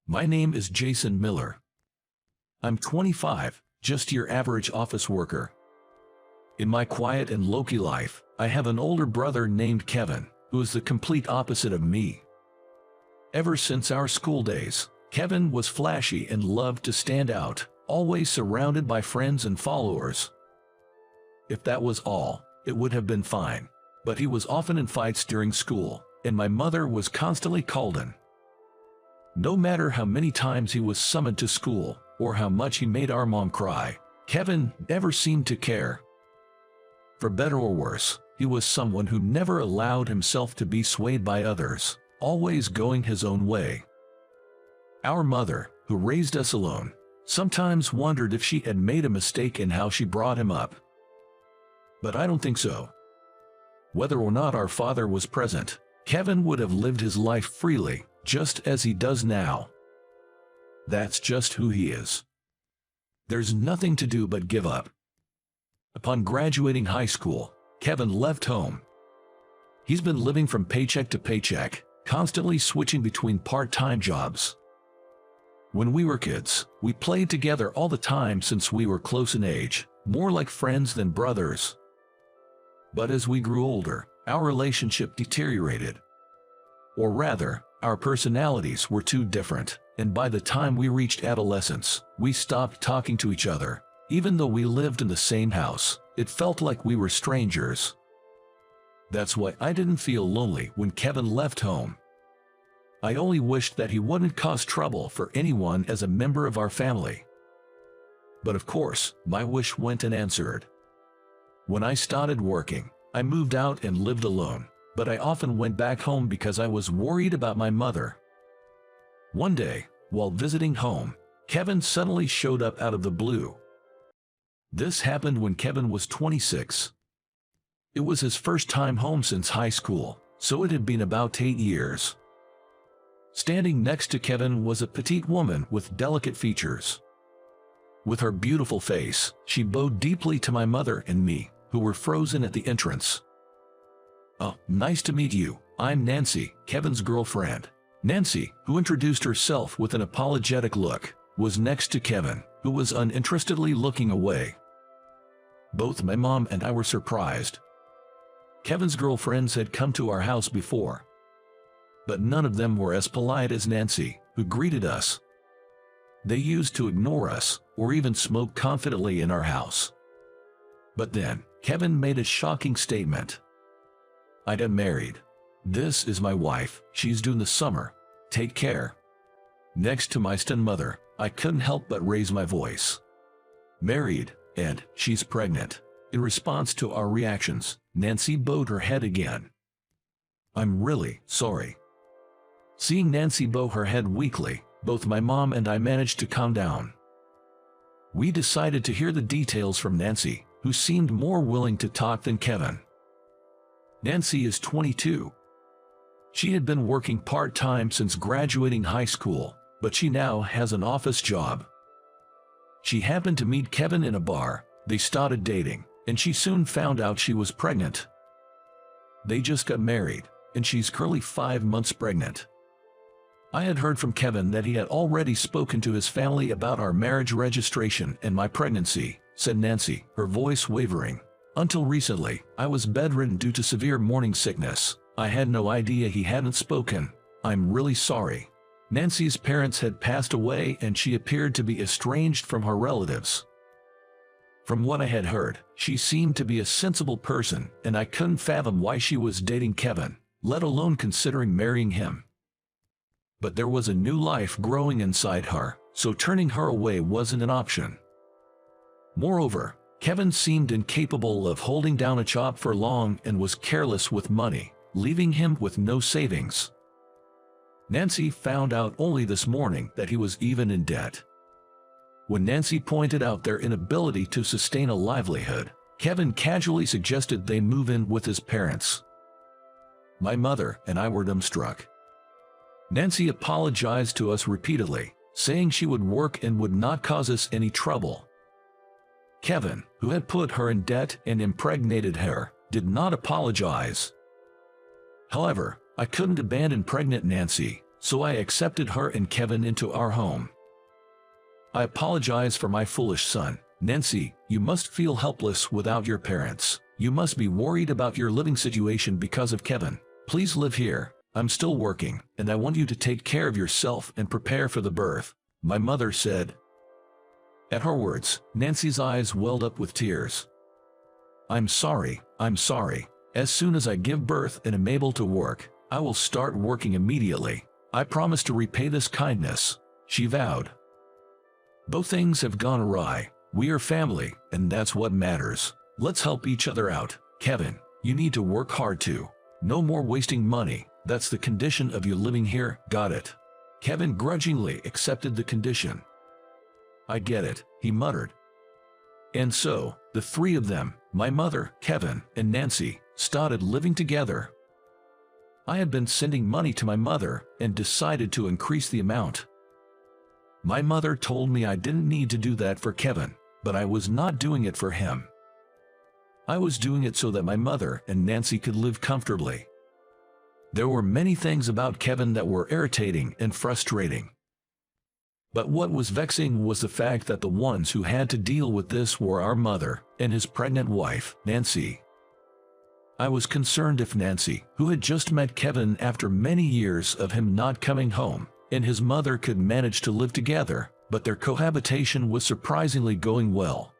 My name is Jason Miller. I'm 25, just your average office worker. In my quiet and low-key life, I have an older brother named Kevin, who is the complete opposite of me. Ever since our school days, Kevin was flashy and loved to stand out, always surrounded by friends and followers. If that was all, it would have been fine, but he was often in fights during school, and my mother was constantly called in. No matter how many times he was summoned to school, or how much he made our mom cry, Kevin never seemed to care. For better or worse, he was someone who never allowed himself to be swayed by others, always going his own way. Our mother, who raised us alone, sometimes wondered if she had made a mistake in how she brought him up. But I don't think so. Whether or not our father was present, Kevin would have lived his life freely, just as he does now. That's just who he is. There's nothing to do but give up. Upon graduating high school, Kevin left home. He's been living from paycheck to paycheck, constantly switching between part-time jobs. When we were kids, we played together all the time since we were close in age, more like friends than brothers. But as we grew older, our relationship deteriorated. Or rather, our personalities were too different, and by the time we reached adolescence, we stopped talking to each other. Even though we lived in the same house, it felt like we were strangers. That's why I didn't feel lonely when Kevin left home. I only wished that he wouldn't cause trouble for anyone as a member of our family. But of course, my wish went unanswered. When I started working, I moved out and lived alone, but I often went back home because I was worried about my mother. One day, while visiting home, Kevin suddenly showed up out of the blue. This happened when Kevin was 26. It was his first time home since high school, so it had been about 8 years. Standing next to Kevin was a petite woman with delicate features. With her beautiful face, she bowed deeply to my mother and me, who were frozen at the entrance. "Oh, nice to meet you. I'm Nancy, Kevin's girlfriend." Nancy, who introduced herself with an apologetic look, was next to Kevin, who was uninterestedly looking away. Both my mom and I were surprised. Kevin's girlfriends had come to our house before, but none of them were as polite as Nancy, who greeted us. They used to ignore us, or even smoke confidently in our house. But then, Kevin made a shocking statement. "I'm married. This is my wife, she's due in the summer. Take care." Next to my stepmother, I couldn't help but raise my voice. "Married, and she's pregnant." In response to our reactions, Nancy bowed her head again. "I'm really sorry." Seeing Nancy bow her head weakly, both my mom and I managed to calm down. We decided to hear the details from Nancy, who seemed more willing to talk than Kevin. Nancy is 22. She had been working part-time since graduating high school, but she now has an office job. She happened to meet Kevin in a bar, they started dating, and she soon found out she was pregnant. They just got married, and she's currently 5 months pregnant. I had heard from Kevin that he had already spoken to his family about our marriage registration and my pregnancy, said Nancy, her voice wavering. "Until recently, I was bedridden due to severe morning sickness. I had no idea he hadn't spoken. I'm really sorry." Nancy's parents had passed away and she appeared to be estranged from her relatives. From what I had heard, she seemed to be a sensible person, and I couldn't fathom why she was dating Kevin, let alone considering marrying him. But there was a new life growing inside her, so turning her away wasn't an option. Moreover, Kevin seemed incapable of holding down a job for long and was careless with money, leaving him with no savings. Nancy found out only this morning that he was even in debt. When Nancy pointed out their inability to sustain a livelihood, Kevin casually suggested they move in with his parents. My mother and I were dumbstruck. Nancy apologized to us repeatedly, saying she would work and would not cause us any trouble. Kevin, who had put her in debt and impregnated her, did not apologize. However, I couldn't abandon pregnant Nancy, so I accepted her and Kevin into our home. I apologize for my foolish son. Nancy, you must feel helpless without your parents. You must be worried about your living situation because of Kevin. Please live here. I'm still working, and I want you to take care of yourself and prepare for the birth," my mother said. At her words, Nancy's eyes welled up with tears. I'm sorry. As soon as I give birth and am able to work, I will start working immediately. I promise to repay this kindness," she vowed. "Both things have gone awry. We are family, and that's what matters. Let's help each other out. Kevin, you need to work hard too. No more wasting money. That's the condition of you living here, got it?" Kevin grudgingly accepted the condition. "I get it," he muttered. And so, the three of them, my mother, Kevin, and Nancy, started living together. I had been sending money to my mother and decided to increase the amount. My mother told me I didn't need to do that for Kevin, but I was not doing it for him. I was doing it so that my mother and Nancy could live comfortably. There were many things about Kevin that were irritating and frustrating. But what was vexing was the fact that the ones who had to deal with this were our mother and his pregnant wife, Nancy. I was concerned if Nancy, who had just met Kevin after many years of him not coming home, and his mother could manage to live together, but their cohabitation was surprisingly going well.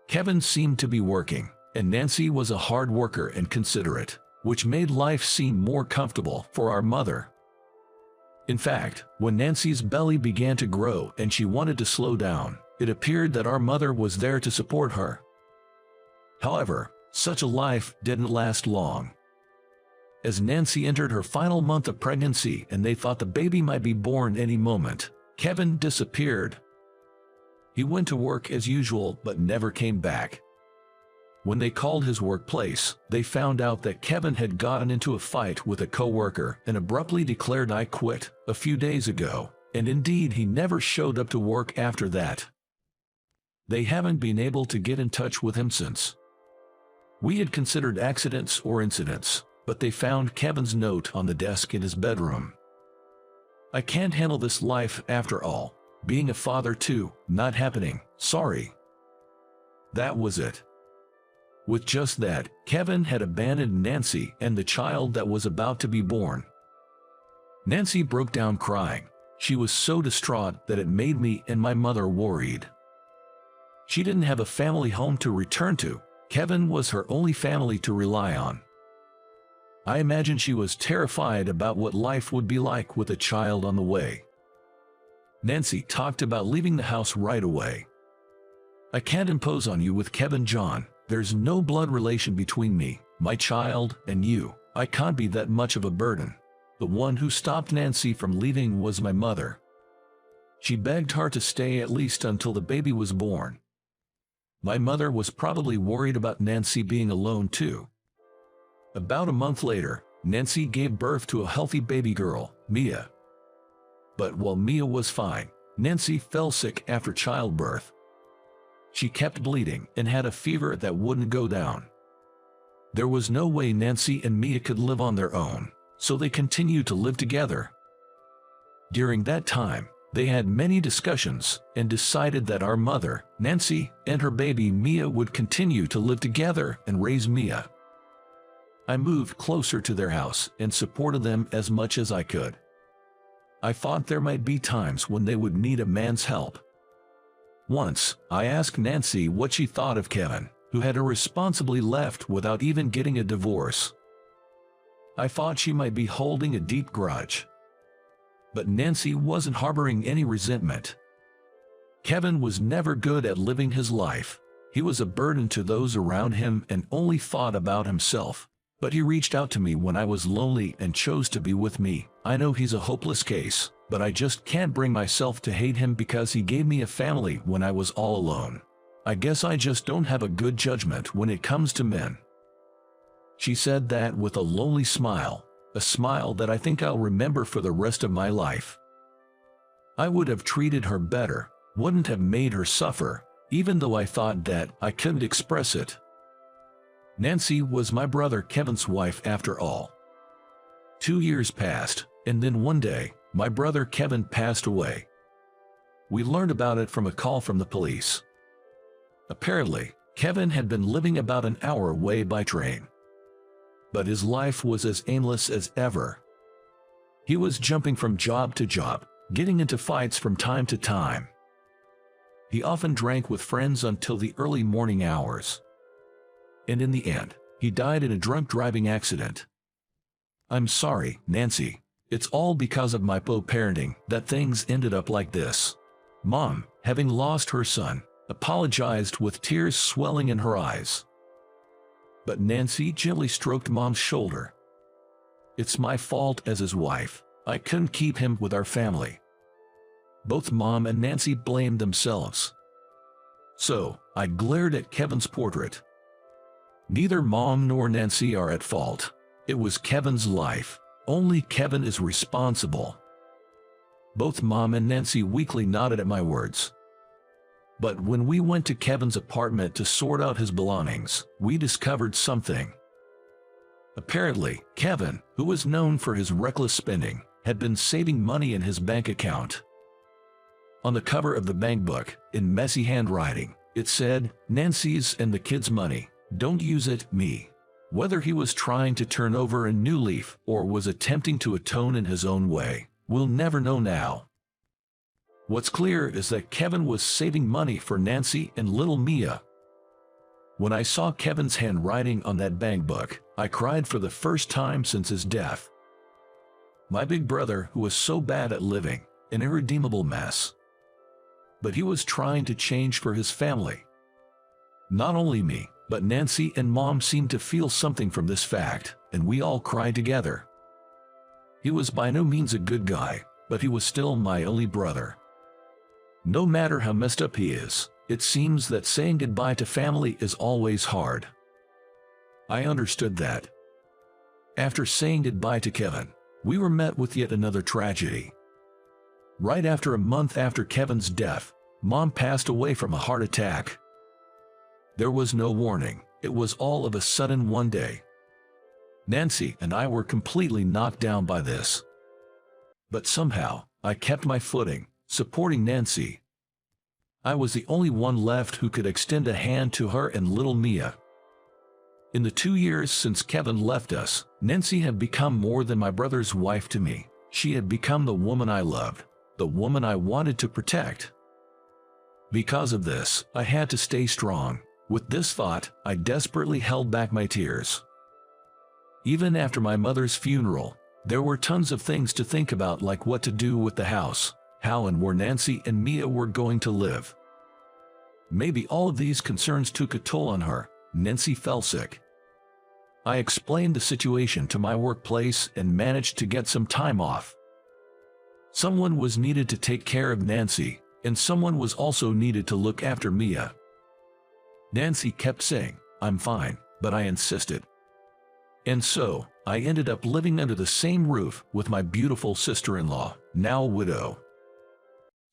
Kevin seemed to be working, and Nancy was a hard worker and considerate, which made life seem more comfortable for our mother. In fact, when Nancy's belly began to grow and she wanted to slow down, it appeared that our mother was there to support her. However, such a life didn't last long. As Nancy entered her final month of pregnancy and they thought the baby might be born any moment, Kevin disappeared. He went to work as usual but never came back. When they called his workplace, they found out that Kevin had gotten into a fight with a coworker and abruptly declared "I quit" a few days ago, and indeed he never showed up to work after that. They haven't been able to get in touch with him since. We had considered accidents or incidents, but they found Kevin's note on the desk in his bedroom. "I can't handle this life after all. Being a father too, not happening, sorry." That was it. With just that, Kevin had abandoned Nancy and the child that was about to be born. Nancy broke down crying. She was so distraught that it made me and my mother worried. She didn't have a family home to return to. Kevin was her only family to rely on. I imagine she was terrified about what life would be like with a child on the way. Nancy talked about leaving the house right away. "I can't impose on you with Kevin, John. There's no blood relation between me, my child, and you. I can't be that much of a burden." The one who stopped Nancy from leaving was my mother. She begged her to stay at least until the baby was born. My mother was probably worried about Nancy being alone too. About a month later, Nancy gave birth to a healthy baby girl, Mia. But while Mia was fine, Nancy fell sick after childbirth. She kept bleeding and had a fever that wouldn't go down. There was no way Nancy and Mia could live on their own, so they continued to live together. During that time, they had many discussions and decided that our mother, Nancy, and her baby Mia would continue to live together and raise Mia. I moved closer to their house and supported them as much as I could. I thought there might be times when they would need a man's help. Once, I asked Nancy what she thought of Kevin, who had irresponsibly left without even getting a divorce. I thought she might be holding a deep grudge. But Nancy wasn't harboring any resentment. Kevin was never good at living his life. He was a burden to those around him and only thought about himself. But he reached out to me when I was lonely and chose to be with me. I know he's a hopeless case, but I just can't bring myself to hate him because he gave me a family when I was all alone. I guess I just don't have a good judgment when it comes to men." She said that with a lonely smile, a smile that I think I'll remember for the rest of my life. I would have treated her better, wouldn't have made her suffer, even though I thought that I couldn't express it. Nancy was my brother Kevin's wife after all. 2 years passed, And then one day, my brother Kevin passed away. We learned about it from a call from the police. Apparently, Kevin had been living about an hour away by train. But his life was as aimless as ever. He was jumping from job to job, getting into fights from time to time. He often drank with friends until the early morning hours. And in the end, he died in a drunk driving accident. I'm sorry, Nancy. It's all because of my poor parenting that things ended up like this. Mom, having lost her son, apologized with tears swelling in her eyes. But Nancy gently stroked Mom's shoulder. It's my fault as his wife. I couldn't keep him with our family. Both Mom and Nancy blamed themselves. So, I glared at Kevin's portrait. Neither Mom nor Nancy are at fault. It was Kevin's life. Only Kevin is responsible. Both Mom and Nancy weakly nodded at my words. But when we went to Kevin's apartment to sort out his belongings, we discovered something. Apparently, Kevin, who was known for his reckless spending, had been saving money in his bank account. On the cover of the bank book, in messy handwriting, it said, "Nancy's and the kids' money. Don't use it, me." Whether he was trying to turn over a new leaf or was attempting to atone in his own way, we'll never know now. What's clear is that Kevin was saving money for Nancy and little Mia. When I saw Kevin's handwriting on that bank book, I cried for the first time since his death. My big brother, who was so bad at living, an irredeemable mess. But he was trying to change for his family. Not only me, but Nancy and Mom seemed to feel something from this fact, and we all cried together. He was by no means a good guy, but he was still my only brother. No matter how messed up he is, it seems that saying goodbye to family is always hard. I understood that. After saying goodbye to Kevin, we were met with yet another tragedy. Right after a month after Kevin's death, Mom passed away from a heart attack. There was no warning. It was all of a sudden one day. Nancy and I were completely knocked down by this. But somehow, I kept my footing, supporting Nancy. I was the only one left who could extend a hand to her and little Mia. In the 2 years since Kevin left us, Nancy had become more than my brother's wife to me. She had become the woman I loved, the woman I wanted to protect. Because of this, I had to stay strong. With this thought, I desperately held back my tears. Even after my mother's funeral, there were tons of things to think about, like what to do with the house, how and where Nancy and Mia were going to live. Maybe all of these concerns took a toll on her. Nancy fell sick. I explained the situation to my workplace and managed to get some time off. Someone was needed to take care of Nancy, and someone was also needed to look after Mia. Nancy kept saying, "I'm fine," but I insisted. And so, I ended up living under the same roof with my beautiful sister-in-law, now a widow.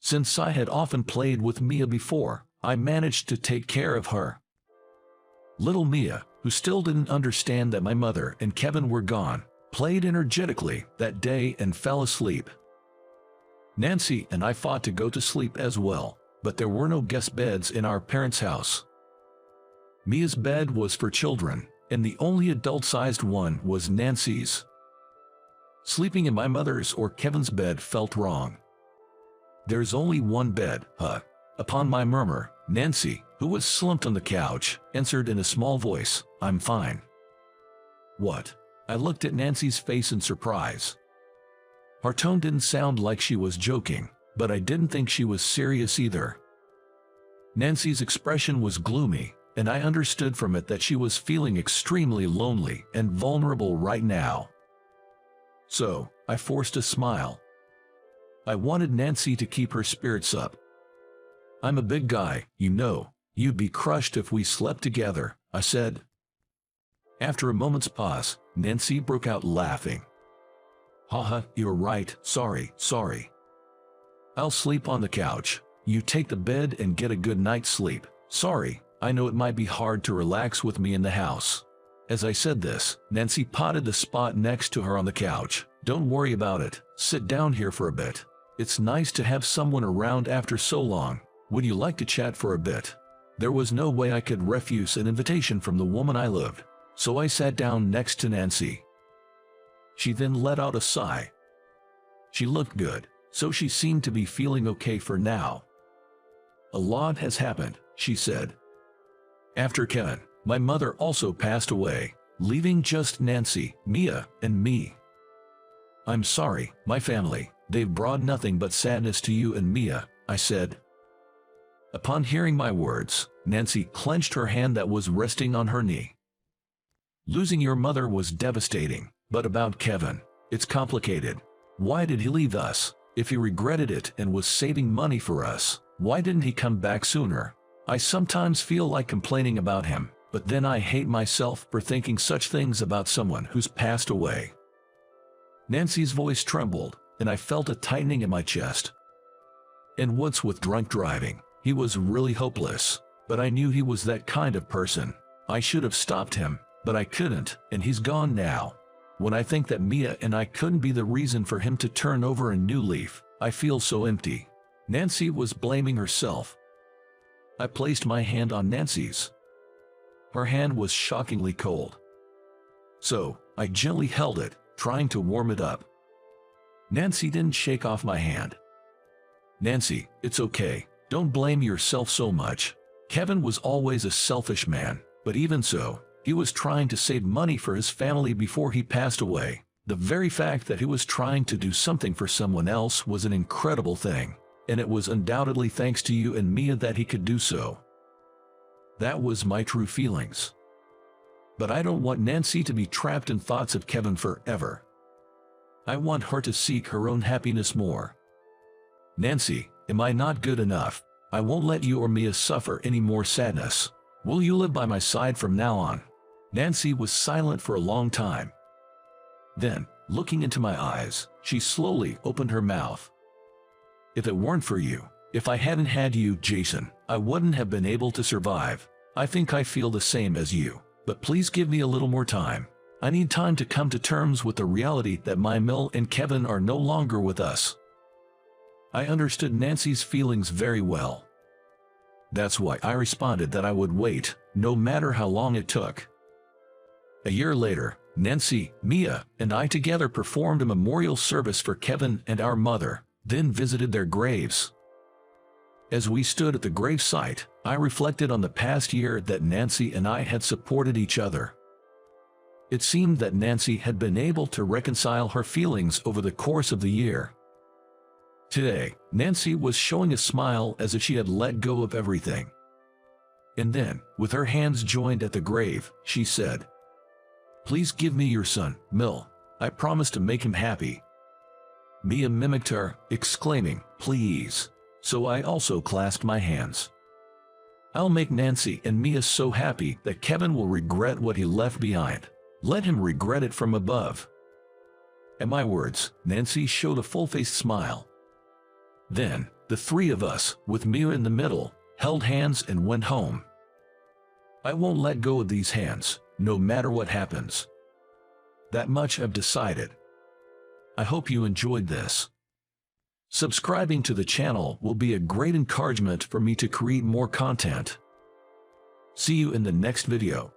Since I had often played with Mia before, I managed to take care of her. Little Mia, who still didn't understand that my mother and Kevin were gone, played energetically that day and fell asleep. Nancy and I fought to go to sleep as well, but there were no guest beds in our parents' house. Mia's bed was for children, and the only adult-sized one was Nancy's. Sleeping in my mother's or Kevin's bed felt wrong. "There's only one bed, huh?" Upon my murmur, Nancy, who was slumped on the couch, answered in a small voice, "I'm fine." "What?" I looked at Nancy's face in surprise. Her tone didn't sound like she was joking, but I didn't think she was serious either. Nancy's expression was gloomy, and I understood from it that she was feeling extremely lonely and vulnerable right now. So, I forced a smile. I wanted Nancy to keep her spirits up. "I'm a big guy, you know. You'd be crushed if we slept together," I said. After a moment's pause, Nancy broke out laughing. "Haha, you're right, sorry. I'll sleep on the couch. You take the bed and get a good night's sleep. Sorry, I know it might be hard to relax with me in the house." As I said this, Nancy patted the spot next to her on the couch. "Don't worry about it, sit down here for a bit. It's nice to have someone around after so long. Would you like to chat for a bit? There was no way I could refuse an invitation from the woman I loved, so I sat down next to Nancy. She then let out a sigh. She looked good, so she seemed to be feeling okay for now. A lot has happened, she said. After Kevin, my mother also passed away, leaving just Nancy, Mia, and me. I'm sorry, my family, they've brought nothing but sadness to you and Mia, I said. Upon hearing my words, Nancy clenched her hand that was resting on her knee. Losing your mother was devastating, but about Kevin, it's complicated. Why did he leave us? If he regretted it and was saving money for us, why didn't he come back sooner? I sometimes feel like complaining about him, but then I hate myself for thinking such things about someone who's passed away. Nancy's voice trembled, and I felt a tightening in my chest. And what's with drunk driving? He was really hopeless, but I knew he was that kind of person. I should have stopped him, but I couldn't, and he's gone now. When I think that Mia and I couldn't be the reason for him to turn over a new leaf, I feel so empty. Nancy was blaming herself. I placed my hand on Nancy's. Her hand was shockingly cold. So, I gently held it, trying to warm it up. Nancy didn't shake off my hand. Nancy, it's okay. Don't blame yourself so much. Kevin was always a selfish man, but even so, he was trying to save money for his family before he passed away. The very fact that he was trying to do something for someone else was an incredible thing, and it was undoubtedly thanks to you and Mia that he could do so. That was my true feelings. But I don't want Nancy to be trapped in thoughts of Kevin forever. I want her to seek her own happiness more. Nancy, am I not good enough? I won't let you or Mia suffer any more sadness. Will you live by my side from now on? Nancy was silent for a long time. Then, looking into my eyes, she slowly opened her mouth. If it weren't for you, if I hadn't had you, Jason, I wouldn't have been able to survive. I think I feel the same as you, but please give me a little more time. I need time to come to terms with the reality that my Mil and Kevin are no longer with us. I understood Nancy's feelings very well. That's why I responded that I would wait, no matter how long it took. A year later, Nancy, Mia, and I together performed a memorial service for Kevin and our mother, then visited their graves. As we stood at the gravesite, I reflected on the past year that Nancy and I had supported each other. It seemed that Nancy had been able to reconcile her feelings over the course of the year. Today, Nancy was showing a smile as if she had let go of everything. And then, with her hands joined at the grave, she said, "Please give me your son, Mil. I promise to make him happy." Mia mimicked her, exclaiming, "Please." So I also clasped my hands. I'll make Nancy and Mia so happy that Kevin will regret what he left behind. Let him regret it from above. At my words, Nancy showed a full-faced smile. Then, the three of us, with Mia in the middle, held hands and went home. I won't let go of these hands, no matter what happens. That much I've decided. I hope you enjoyed this. Subscribing to the channel will be a great encouragement for me to create more content. See you in the next video.